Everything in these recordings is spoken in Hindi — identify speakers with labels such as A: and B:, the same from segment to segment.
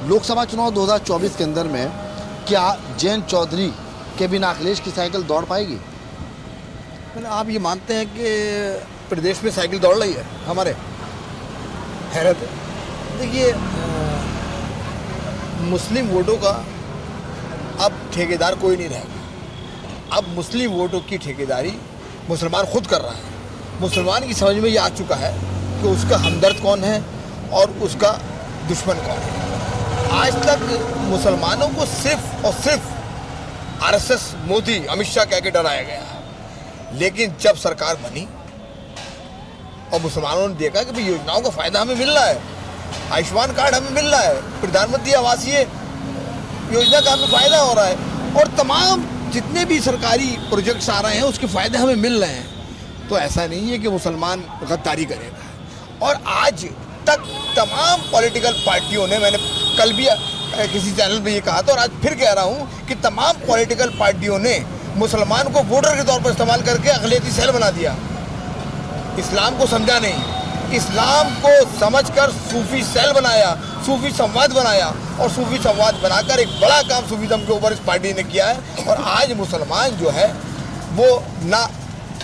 A: लोकसभा चुनाव 2024 के अंदर में क्या जयंत चौधरी के बिना अखिलेश की साइकिल दौड़ पाएगी?
B: मैंने आप ये मानते हैं कि प्रदेश में साइकिल दौड़ रही है हमारे? हैरत है। देखिए, मुस्लिम वोटों का अब ठेकेदार कोई नहीं रहेगा। अब मुस्लिम वोटों की ठेकेदारी मुसलमान खुद कर रहा है। मुसलमान की समझ में ये आ चुका है कि उसका हमदर्द कौन है और उसका दुश्मन कौन है। आज तक मुसलमानों को सिर्फ और सिर्फ आरएसएस, मोदी, अमित शाह कह के डराया गया, लेकिन जब सरकार बनी और मुसलमानों ने देखा कि भाई योजनाओं का फायदा हमें मिल रहा है, आयुष्मान कार्ड हमें मिल रहा है, प्रधानमंत्री आवासीय योजना का हमें फायदा हो रहा है और तमाम जितने भी सरकारी प्रोजेक्ट्स आ रहे हैं उसके फायदे हमें मिल रहे हैं, तो ऐसा नहीं है कि मुसलमान गद्दारी करेगा। और आज तक तमाम पॉलिटिकल पार्टियों ने, मैंने कल भी किसी चैनल पे ये कहा था और आज फिर कह रहा हूँ कि तमाम पॉलिटिकल पार्टियों ने मुसलमान को वोटर के तौर पर इस्तेमाल करके अक़लियती सेल बना दिया। इस्लाम को समझा नहीं, इस्लाम को समझकर सूफी सेल बनाया, सूफी संवाद बनाया और सूफी संवाद बनाकर एक बड़ा काम सूफीज़म के ऊपर इस पार्टी ने किया है। और आज मुसलमान जो है वो ना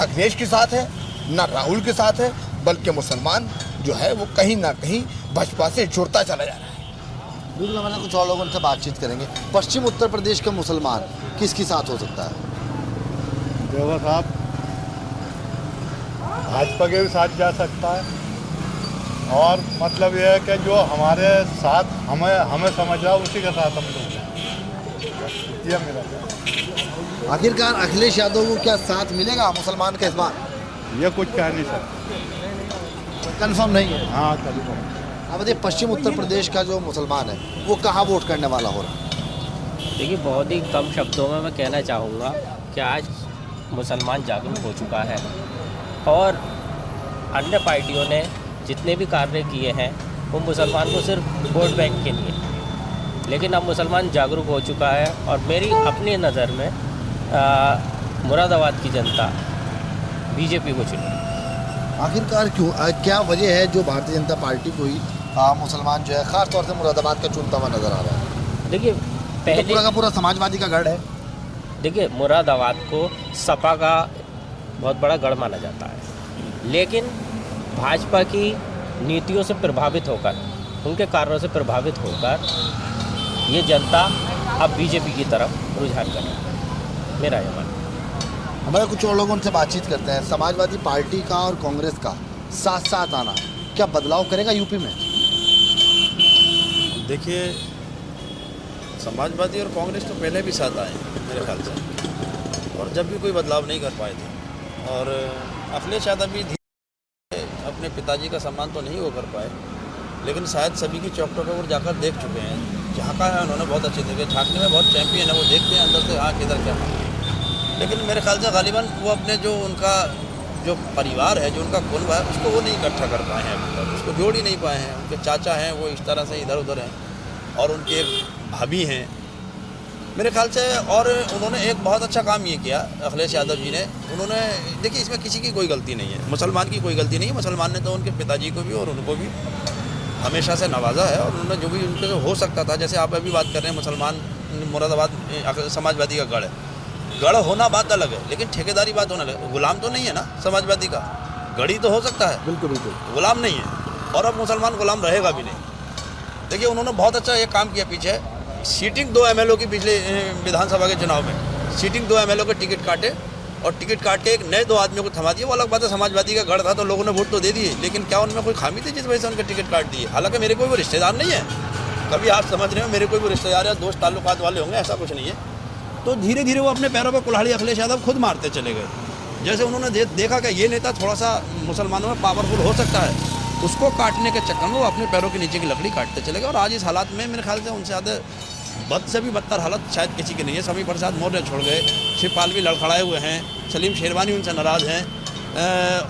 B: अखिलेश के साथ है ना राहुल के साथ है, बल्कि मुसलमान जो है वो कहीं ना कहीं भाजपा से जुड़ता चला जा रहा है।
A: बिल्कुल, हमारे कुछ और लोगों से बातचीत करेंगे। पश्चिम उत्तर प्रदेश का मुसलमान किसके साथ हो सकता है?
C: देखो साहब, भाजपा के भी साथ जा सकता है और मतलब यह है कि जो हमारे साथ हमें समझ रहा उसी के साथ हम लोग हैं। ये मेरा
A: आखिरकार अखिलेश यादव को क्या साथ मिलेगा मुसलमान के इस बार?
C: ये कुछ कह नहीं सकते,
A: कंफर्म नहीं है।
C: हाँ कभी
A: अब देखिए, पश्चिम उत्तर प्रदेश का जो मुसलमान है वो कहाँ वोट करने वाला हो रहा है?
D: देखिए, बहुत ही कम शब्दों में मैं कहना चाहूँगा कि आज मुसलमान जागरूक हो चुका है और अन्य पार्टियों ने जितने भी कार्य किए हैं वो मुसलमान को सिर्फ वोट बैंक के लिए, लेकिन अब मुसलमान जागरूक हो चुका है और मेरी अपनी नज़र में मुरादाबाद की जनता बीजेपी को चुनी।
A: आखिरकार क्यों, क्या वजह है जो भारतीय जनता पार्टी को ही मुसलमान जो है ख़ास तौर से मुरादाबाद का चुनता हुआ नज़र आ रहा है?
D: देखिए, पहले
A: पूरा का पूरा समाजवादी का गढ़ है।
D: देखिए, मुरादाबाद को सपा का बहुत बड़ा गढ़ माना जाता है, लेकिन भाजपा की नीतियों से प्रभावित होकर, उनके कार्यों से प्रभावित होकर ये जनता अब बीजेपी की तरफ रुझान कर रही है, मेरा ये मानना।
A: हमारे कुछ और लोगों से बातचीत करते हैं। समाजवादी पार्टी का और कांग्रेस का साथ साथ आना क्या बदलाव करेगा यूपी में?
E: देखिए, समाजवादी और कांग्रेस तो पहले भी साथ आए मेरे ख्याल से, और जब भी कोई बदलाव नहीं कर पाए थे। और अखिलेश यादव भी अपने पिताजी का सम्मान तो नहीं वो कर पाए, लेकिन शायद सभी की चौक पर जाकर देख चुके हैं। झांका है उन्होंने बहुत अच्छे तरीके, झांकने में बहुत चैंपियन है, वो देखते हैं अंदर से हाँ किधर क्या। लेकिन मेरे ख्याल से गालिबन वो अपने जो उनका जो परिवार है, जो उनका कुनबा है, उसको वो नहीं इकट्ठा कर पाए हैं अभी तक, उसको जोड़ ही नहीं पाए हैं। उनके चाचा हैं वो इस तरह से इधर उधर हैं और उनके एक भाभी हैं मेरे ख्याल से। और उन्होंने एक बहुत अच्छा काम ये किया अखिलेश यादव जी ने, उन्होंने, देखिए इसमें किसी की कोई गलती नहीं है, मुसलमान की कोई गलती नहीं है। मुसलमान ने तो उनके पिताजी को भी और उनको भी हमेशा से नवाजा है और उन्होंने जो भी उनके हो सकता था, जैसे आप अभी बात कर रहे हैं मुसलमान मुरादाबाद समाजवादी का गढ़ है, गढ़ होना बात अलग है, लेकिन ठेकेदारी बात होना अलग। गुलाम तो नहीं है ना समाजवादी का, गढ़ी तो हो सकता है,
A: बिल्कुल बिल्कुल,
E: गुलाम नहीं है और अब मुसलमान गुलाम रहेगा भी नहीं। देखिए, उन्होंने बहुत अच्छा ये काम किया पीछे, सीटिंग 2 MLO की पिछले विधानसभा के चुनाव में सीटिंग 2 MLO के टिकट काटे और टिकट काट के एक नए 2 आदमियों को थमा दिया। वो अलग बात है, समाजवादी का गढ़ था तो लोगों ने वोट तो दे दिए, लेकिन क्या उनमें कोई खामी थी जिस वजह से उनके टिकट काट दिए? हालांकि मेरे कोई वो रिश्तेदार नहीं है, कभी आप समझ रहे हो, मेरे कोई वो रिश्तेदार या दोस्त ताल्लुकात वाले होंगे, ऐसा कुछ नहीं है। तो धीरे धीरे वो अपने पैरों पर कुल्हाड़ी अखिलेश यादव खुद मारते चले गए। जैसे उन्होंने देखा कि ये नेता थोड़ा सा मुसलमानों में पावरफुल हो सकता है, उसको काटने के चक्कर में वो अपने पैरों के नीचे की लकड़ी काटते चले गए। और आज इस हालात में मेरे ख्याल से उनसे ज़्यादा बद से भी बदतर हालत शायद किसी की नहीं है। स्वामी प्रसाद मौर्य छोड़ गए, शिवपाल भी लड़खड़ाए हुए हैं, सलीम शेरवानी उनसे नाराज़ हैं।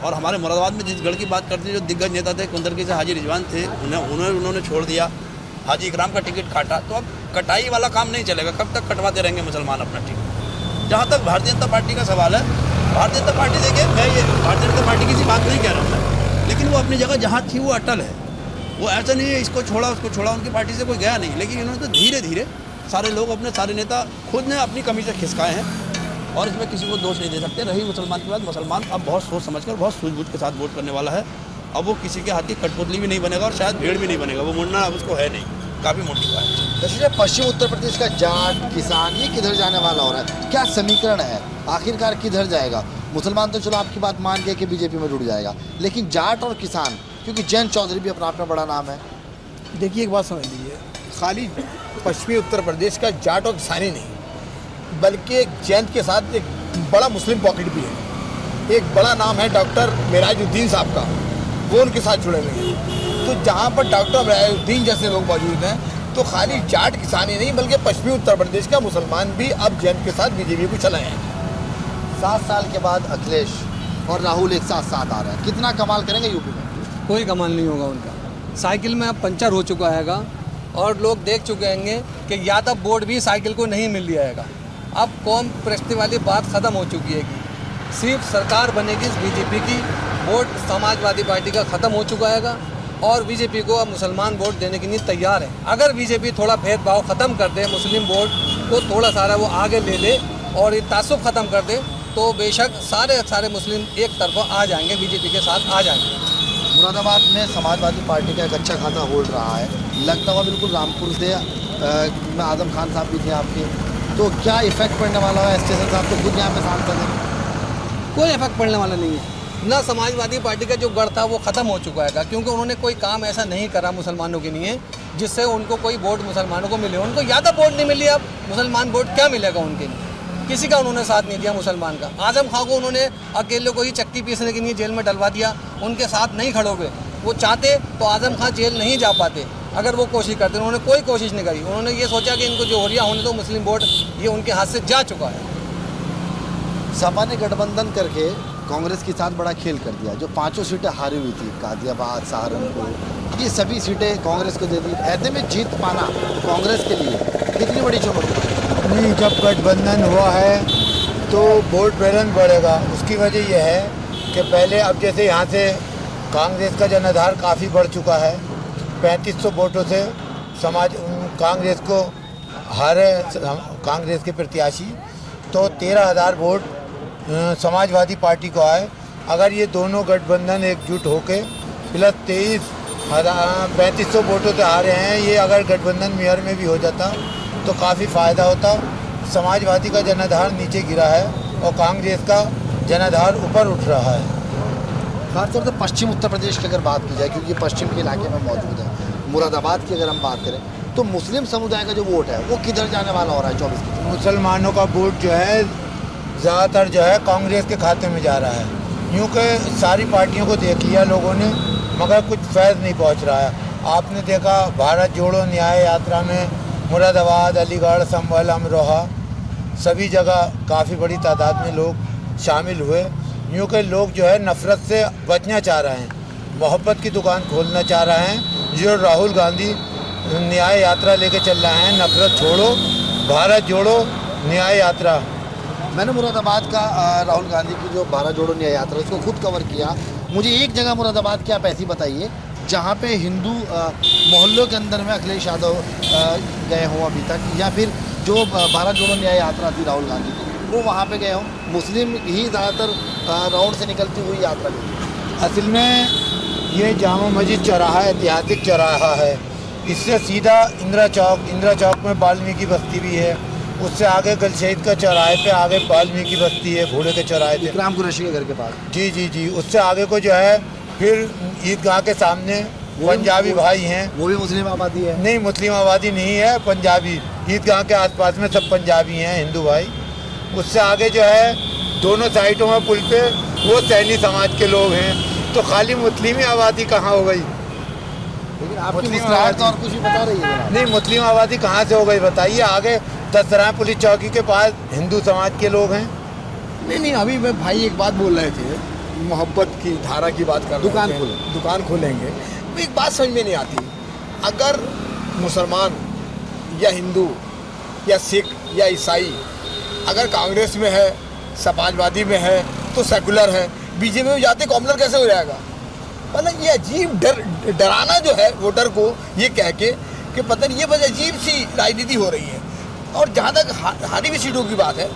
E: और हमारे मुरादाबाद में जिस गढ़ की बात करते हैं, जो दिग्गज नेता थे कुंदरकी से हाजी रिजवान थे, उन्होंने छोड़ दिया, हाजी इकराम का टिकट काटा। तो अब कटाई वाला काम नहीं चलेगा, कब तक कटवाते रहेंगे मुसलमान अपना टिकट? जहाँ तक भारतीय जनता पार्टी का सवाल है, भारतीय जनता पार्टी, देखिए मैं ये भारतीय जनता पार्टी की सी बात नहीं कह रहा हूँ, लेकिन वो अपनी जगह जहाँ थी वो अटल है। वो ऐसा नहीं है इसको छोड़ा उसको छोड़ा, उनकी पार्टी से कोई गया नहीं, लेकिन इन्होंने तो धीरे धीरे सारे लोग अपने सारे नेता खुद ने अपनी कमी से खिसकाए हैं और इसमें किसी को दोष नहीं दे सकते। रही मुसलमान की बात, मुसलमान अब बहुत सोच समझकर बहुत सूझबूझ के साथ वोट करने वाला है। अब वो किसी के हाथ की कठपुतली भी नहीं बनेगा और शायद भीड़ भी नहीं बनेगा, वो मुड़ना अब उसको है नहीं, काफ़ी मुड़ चुका है।
A: जैसे पश्चिम उत्तर प्रदेश का जाट किसान ये किधर जाने वाला हो रहा है, क्या समीकरण है, आखिरकार किधर जाएगा? मुसलमान तो चलो आपकी बात मान के कि बीजेपी में जुड़ जाएगा, लेकिन जाट और किसान, क्योंकि जयंत चौधरी भी अपना आप में बड़ा नाम है।
B: देखिए एक बात समझ लीजिए, खाली पश्चिमी उत्तर प्रदेश का जाट और किसानी नहीं, बल्कि एक जयंत के साथ एक बड़ा मुस्लिम पॉकेट भी है। एक बड़ा नाम है डॉक्टर मेराजुद्दीन साहब का, वो उनके साथ जुड़े हुए हैं। तो जहाँ पर डॉक्टर मेराजुद्दीन जैसे लोग मौजूद हैं, तो खाली जाट किसानी नहीं बल्कि पश्चिमी उत्तर प्रदेश का मुसलमान भी अब जयंत के साथ बीजेपी को चले हैं।
A: 7 साल के बाद अखिलेश और राहुल एक साथ साथ आ रहे हैं, कितना कमाल करेंगे यूपी में?
F: कोई कमाल नहीं होगा उनका। साइकिल में अब पंचर हो चुका हैगा और लोग देख चुके होंगे कि यादव बोर्ड भी साइकिल को नहीं मिल लिया हैगा। अब कौम प्रस्ती वाली बात ख़त्म हो चुकी है कि सिर्फ सरकार बनेगी बीजेपी की, वोट समाजवादी पार्टी का ख़त्म हो चुका हैगा और बीजेपी को अब मुसलमान वोट देने के लिए तैयार है। अगर बीजेपी थोड़ा भेदभाव ख़त्म कर दे, मुस्लिम वोट को थोड़ा सारा वो आगे ले ले और ये तासुब ख़त्म कर दे, तो बेशक सारे मुस्लिम एक तरफा आ जाएंगे, बीजेपी के साथ आ जाएंगे।
A: मुरादाबाद में समाजवादी पार्टी का एक अच्छा खासा होल्ड रहा है, लगता हुआ बिल्कुल रामपुर से में आजम खान साहब भी थे आपके, तो क्या इफेक्ट पड़ने वाला है? स्टेशन साहब तो खुद यहाँ पे सांसद हैं।
F: कोई इफेक्ट पड़ने वाला नहीं है। ना समाजवादी पार्टी का जो गढ़ था वो ख़त्म हो चुका है, क्योंकि उन्होंने कोई काम ऐसा नहीं करा मुसलमानों के लिए जिससे उनको कोई वोट मुसलमानों को मिले। उनको ज़्यादा वोट नहीं मिली, अब मुसलमान वोट क्या मिलेगा उनके लिए? किसी का उन्होंने साथ नहीं दिया मुसलमान का। आजम खां को उन्होंने अकेले को ही चक्की पीसने के लिए जेल में डलवा दिया, उनके साथ नहीं खड़े हुए। वो चाहते तो आजम खां जेल नहीं जा पाते अगर वो कोशिश करते। उन्होंने कोई कोशिश नहीं करी, उन्होंने ये सोचा कि इनको जो हो रहा होने तो मुस्लिम वोट ये उनके हाथ से जा चुका है।
A: सपा ने गठबंधन करके कांग्रेस के साथ बड़ा खेल कर दिया, जो 5 सीटें हारी हुई थी, गाजियाबाद, सहारनपुर, ये सभी सीटें कांग्रेस को दे दी। ऐसे में जीत पाना कांग्रेस के लिए कितनी बड़ी चुनौती है?
G: नहीं, जब गठबंधन हुआ है तो वोट बैलेंस बढ़ेगा। उसकी वजह यह है कि पहले अब जैसे यहाँ से कांग्रेस का जनाधार काफ़ी बढ़ चुका है, 3500 वोटों से कांग्रेस को हारे कांग्रेस के प्रत्याशी, तो 13,000 वोट समाजवादी पार्टी को आए। अगर ये दोनों गठबंधन एकजुट होके प्लस 3500 वोटों से हारे हैं, ये अगर गठबंधन मेयर में भी हो जाता तो काफ़ी फ़ायदा होता। समाजवादी का जनाधार नीचे गिरा है और कांग्रेस का जनाधार ऊपर उठ रहा है।
A: खासतौर से पश्चिम उत्तर प्रदेश की अगर बात की जाए, क्योंकि पश्चिम के इलाके में मौजूद है, मुरादाबाद की अगर हम बात करें तो मुस्लिम समुदाय का जो वोट है वो किधर जाने वाला हो रहा है? 24 की
G: मुसलमानों का वोट जो है ज़्यादातर जो है कांग्रेस के खाते में जा रहा है। यूँ कि सारी पार्टियों को देख लिया लोगों ने, मगर कुछ फैज़ नहीं पहुँच रहा है। आपने देखा भारत जोड़ो न्याय यात्रा में मुरादाबाद, अलीगढ़, संभल, अमरोहा सभी जगह काफ़ी बड़ी तादाद में लोग शामिल हुए। यूँ कि लोग जो है नफ़रत से बचना चाह रहे हैं, मोहब्बत की दुकान खोलना चाह रहे हैं। जो राहुल गांधी न्याय यात्रा लेके चल रहे हैं, नफ़रत छोड़ो, भारत जोड़ो न्याय यात्रा।
A: मैंने मुरादाबाद का राहुल गांधी की जो भारत जोड़ो न्याय यात्रा उसको खुद कवर किया। मुझे एक जगह मुरादाबाद की आप ऐसी बताइए जहाँ पे हिंदू मोहल्लों के अंदर में अखिलेश यादव गए हों अभी तक, या फिर जो भारत जोड़ो न्याय यात्रा थी राहुल गांधी की वो वहाँ पे गए हों, मुस्लिम ही ज़्यादातर राउंड से निकलती हुई यात्रा की।
G: असल में ये जामा मस्जिद चौराहा ऐतिहासिक चौराहा है, इससे सीधा इंदिरा चौक में वाल्मीकि बस्ती भी है, उससे आगे गलशहीद का चौराहे पे आगे वाल्मीकि बस्ती है, घोड़े के चौराहे पे,
A: राम कुरैशी के घर के पास।
G: जी, उससे आगे को जो है फिर ईदगाह के सामने पंजाबी भाई हैं।
A: वो भी मुस्लिम आबादी है?
G: नहीं, मुस्लिम आबादी नहीं है, पंजाबी। ईदगाह के आसपास में सब पंजाबी हैं, हिंदू भाई। उससे आगे जो है दोनों साइडों में पुल पे वो सैनी समाज के लोग हैं, तो खाली मुस्लिम ही आबादी कहाँ हो गई?
A: लेकिन आपकी मुस्कुराहट तो और कुछ भी बता रही है।
G: नहीं, मुस्लिम आबादी कहाँ से हो गई बताइए? आगे 10 पुलिस चौकी के पास हिंदू समाज के लोग हैं।
B: नहीं, अभी मैं भाई एक बात बोल रहे थे, मोहब्बत की धारा की बात कर रहे थे, दुकान खोलेंगे। तो एक बात समझ में नहीं आती, अगर मुसलमान या हिंदू या सिख या ईसाई अगर कांग्रेस में है, समाजवादी में है तो सेकुलर है, बीजेपी में जाते कॉमनर कैसे हो जाएगा? मतलब ये अजीब डराना जो है वोटर को, ये कह के कि पता नहीं, ये बस अजीब सी राजनीति हो रही है। और जहाँ तक हारी हुई सीटों की बात है,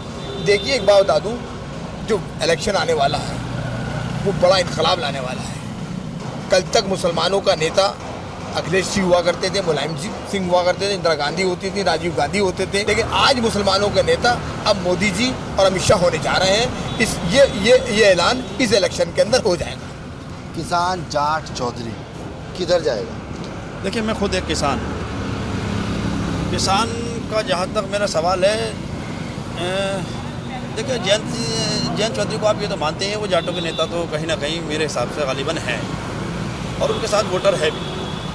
B: देखिए एक बात बता दूँ, जो इलेक्शन आने वाला है वो बड़ा इनकलाब लाने वाला है। कल तक मुसलमानों का नेता अखिलेश जी हुआ करते थे, मुलायम सिंह हुआ करते थे, इंदिरा गांधी होती थी, राजीव गांधी होते थे, लेकिन आज मुसलमानों के नेता अब मोदी जी और अमित शाह होने जा रहे हैं। ये ऐलान इस इलेक्शन के अंदर हो जाएगा।
A: किसान जाट चौधरी किधर जाएगा?
E: देखिए, मैं खुद एक किसान का जहाँ तक मेरा सवाल है, देखिए जयंत चौधरी को आप ये तो मानते हैं, वो जाटों के नेता तो कहीं ना कहीं मेरे हिसाब से गालिबन है और उनके साथ वोटर है भी,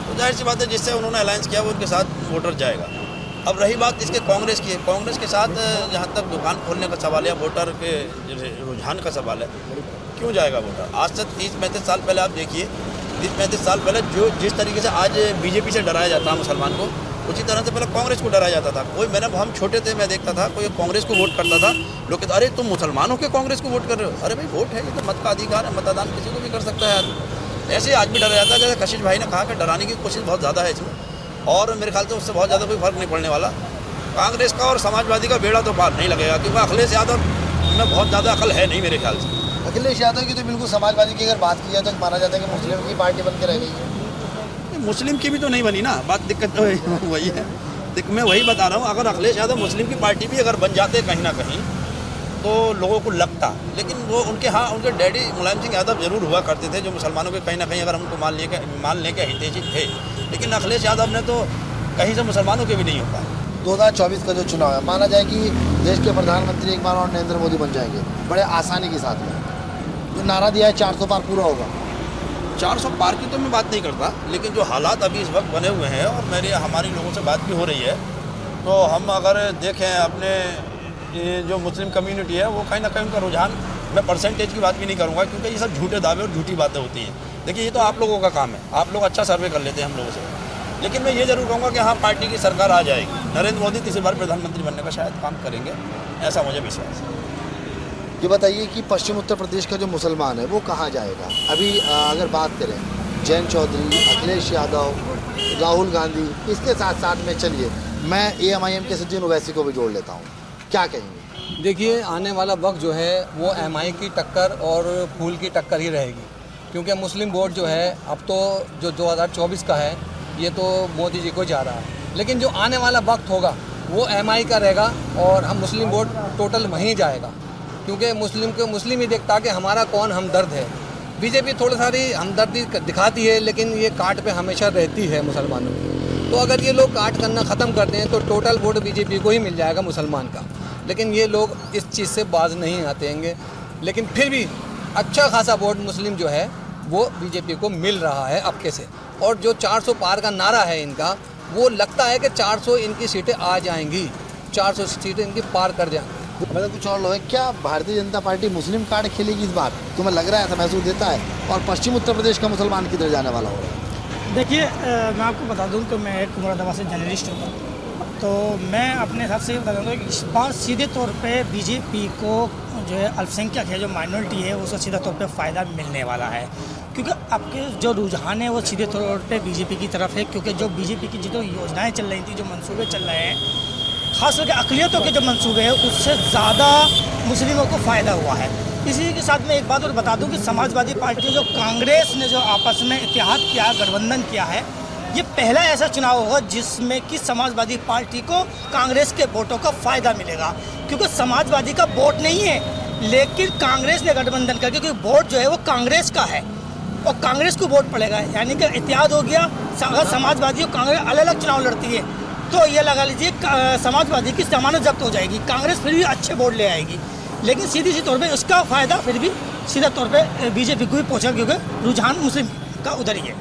E: तो जाहिर सी बात है जिससे उन्होंने अलायंस किया वो उनके साथ वोटर जाएगा। अब रही बात इसके कांग्रेस की, कांग्रेस के साथ जहाँ तक दुकान खोलने का सवाल है, वोटर के रुझान का सवाल है, क्यों जाएगा वोटर? आज से 30-35 साल पहले आप देखिए, 30-35 साल पहले जो जिस तरीके से आज बीजेपी से डराया जाता है मुसलमान को, उसी तरह से पहले कांग्रेस को डराया जाता था। हम छोटे थे, मैं देखता था कोई कांग्रेस को वोट करता था, लोग कहते अरे तुम मुसलमानों के कांग्रेस को वोट कर रहे हो। अरे भाई वोट है, ये तो मत का अधिकार है, मतदान किसी को भी कर सकता है आदमी। ऐसे ही आज भी डरा जाता है। जैसे कशिश भाई ने कहा कि डराने की कोशिश बहुत ज़्यादा है इसमें, और मेरे ख्याल से उससे बहुत ज़्यादा कोई फर्क नहीं पड़ने वाला। कांग्रेस का और समाजवादी का बेड़ा तो पार नहीं लगेगा, क्योंकि अखिलेश यादव में बहुत ज़्यादा अकल है नहीं मेरे ख्याल से।
A: अखिलेश यादव की तो बिल्कुल समाजवादी की अगर बात की जाए तो माना जाता है कि मुस्लिम की पार्टी बन के रह गई है।
E: मुस्लिम की भी तो नहीं बनी ना, बात दिक्कत तो वही है। मैं वही बता रहा हूँ, अगर अखिलेश यादव मुस्लिम की पार्टी भी अगर बन जाते कहीं ना कहीं तो लोगों को लगता, लेकिन वो उनके डैडी मुलायम सिंह यादव जरूर हुआ करते थे, जो मुसलमानों के कहीं ना कहीं अगर हमको मान लें के हितैषी थे, लेकिन अखिलेश यादव ने तो कहीं से मुसलमानों के भी नहीं हो पाए।
A: 2024 का जो चुनाव है, माना जाए कि देश के प्रधानमंत्री एक बार और नरेंद्र मोदी बन जाएंगे बड़े आसानी के साथ में। जो नारा दिया है 400 पार पूरा होगा।
E: 400 पार की तो मैं बात नहीं करता, लेकिन जो हालात अभी इस वक्त बने हुए हैं और हमारी लोगों से बात भी हो रही है, तो हम अगर देखें अपने ये जो मुस्लिम कम्युनिटी है, वो कहीं ना कहीं उनका रुझान, मैं परसेंटेज की बात भी नहीं करूँगा क्योंकि ये सब झूठे दावे और झूठी बातें होती हैं। देखिए, ये तो आप लोगों का काम है, आप लोग अच्छा सर्वे कर लेते हैं हम लोगों से, लेकिन मैं ये जरूर कहूँगा कि हाँ, पार्टी की सरकार आ जाएगी, नरेंद्र मोदी तीसरी बार प्रधानमंत्री बनने का शायद काम करेंगे, ऐसा मुझे विश्वास है।
A: ये बताइए कि पश्चिम उत्तर प्रदेश का जो मुसलमान है वो कहाँ जाएगा? अभी अगर बात करें जयंत चौधरी, अखिलेश यादव, राहुल गांधी, इसके साथ साथ में चलिए मैं AMIM के सज्जन ओवैसी को भी जोड़ लेता हूँ, क्या कहेंगे?
F: देखिए, आने वाला वक्त जो है वो MI की टक्कर और फूल की टक्कर ही रहेगी, क्योंकि मुस्लिम वोट जो है अब तो जो 2024 का है ये तो मोदी जी को जा रहा है, लेकिन जो आने वाला वक्त होगा वो MI का रहेगा और हम मुस्लिम वोट टोटल वहीं जाएगा, क्योंकि मुस्लिम ही देखता कि हमारा कौन हमदर्द है। बीजेपी थोड़ी सारी हमदर्दी दिखाती है, लेकिन ये काट पे हमेशा रहती है मुसलमानों की। तो अगर ये लोग काट करना ख़त्म कर दें तो टोटल वोट बीजेपी को ही मिल जाएगा मुसलमान का, लेकिन ये लोग इस चीज़ से बाज नहीं आते हैं। लेकिन फिर भी अच्छा खासा वोट मुस्लिम जो है वो बीजेपी को मिल रहा है अब के से। और जो 400 पार का नारा है इनका, वो लगता है कि 400 इनकी सीटें आ जाएंगी, 400 सीटें इनकी पार कर जाएंगी।
A: मतलब कुछ और लोग हैं, क्या भारतीय जनता पार्टी मुस्लिम कार्ड खेलेगी इस बार? तुम्हें लग रहा है, ऐसा महसूस देता है? और पश्चिम उत्तर प्रदेश का मुसलमान किधर जाने वाला होगा?
H: देखिए, मैं आपको बता दूं कि मैं एक मुरादाबाद से जर्नलिस्ट हूँ, तो मैं अपने हिसाब से ये बता दूँगा कि इस बार सीधे तौर पे बीजेपी को जो है अल्पसंख्यक है, जो माइनॉरिटी है, उसको सीधा तौर पे फ़ायदा मिलने वाला है, क्योंकि आपके जो रुझान है वो सीधे तौर पे बीजेपी की तरफ है। क्योंकि जो बीजेपी की जो योजनाएँ चल रही थी, जो मंसूबे चल रहे हैं, खास करके अक़लियतों के जो मंसूबे हैं, उससे ज़्यादा मुस्लिमों को फ़ायदा हुआ है। इसी के साथ में एक बात और बता दूं कि समाजवादी पार्टी जो कांग्रेस ने जो आपस में इत्तेहाद किया, गठबंधन किया है, ये पहला ऐसा चुनाव होगा जिसमें कि समाजवादी पार्टी को कांग्रेस के वोटों का फ़ायदा मिलेगा, क्योंकि समाजवादी का वोट नहीं है, लेकिन कांग्रेस ने गठबंधन करके, क्योंकि वोट जो है वो कांग्रेस का है और कांग्रेस को वोट पड़ेगा, यानी कि इत्तेहाद हो गया। अगर समाजवादी और कांग्रेस अलग अलग चुनाव लड़ती है तो ये लगा लीजिए समाजवादी की जमानत जब्त हो जाएगी, कांग्रेस फिर भी अच्छे वोट ले आएगी, लेकिन सीधी तौर पे उसका फ़ायदा फिर भी सीधा तौर पे बीजेपी को ही पहुँचा, क्योंकि रुझान मुस्लिम का उधर ही है।